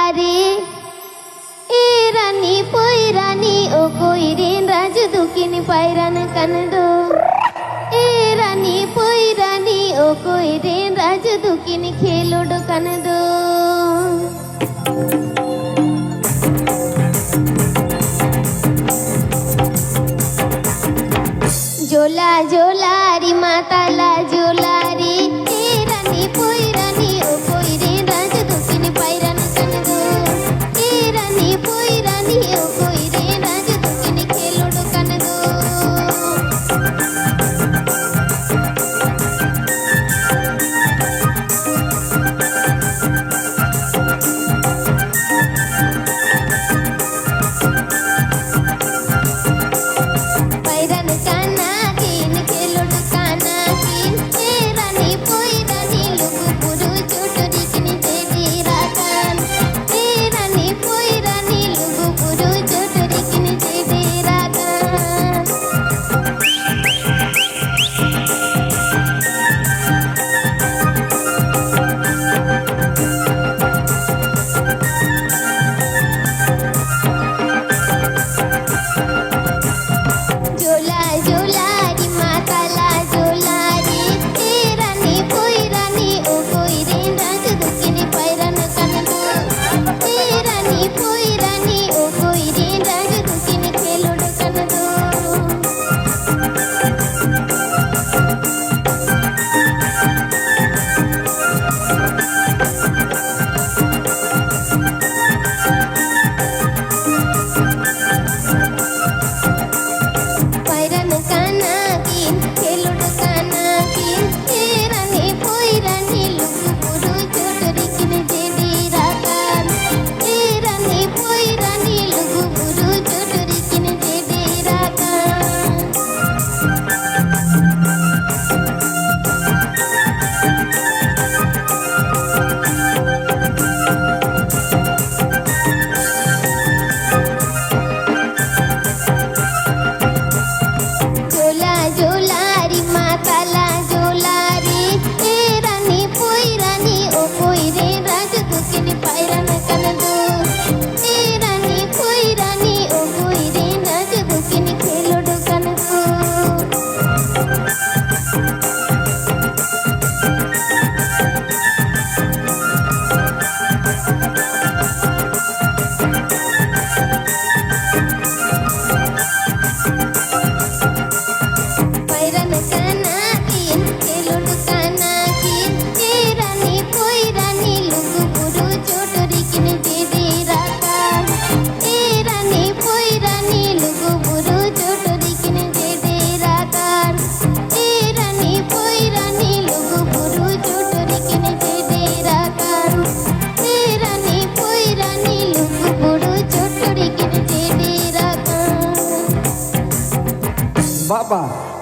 জোলারি এ রানী পই রানী ও কইরিন রাজু দুকিনি পাইরান কানদো এ রানী পই রানী ও কইরিন রাজু দুকিনি খেলোড কানদো জোলা জোলারি মাতালা জোলারি এ রানী পই রানী ও কইরিন রাজু দুকিনি পাইরান কানদো এ রানী পই রানী ও কইরিন রাজু দুকিনি খেলোড কানদো Bapak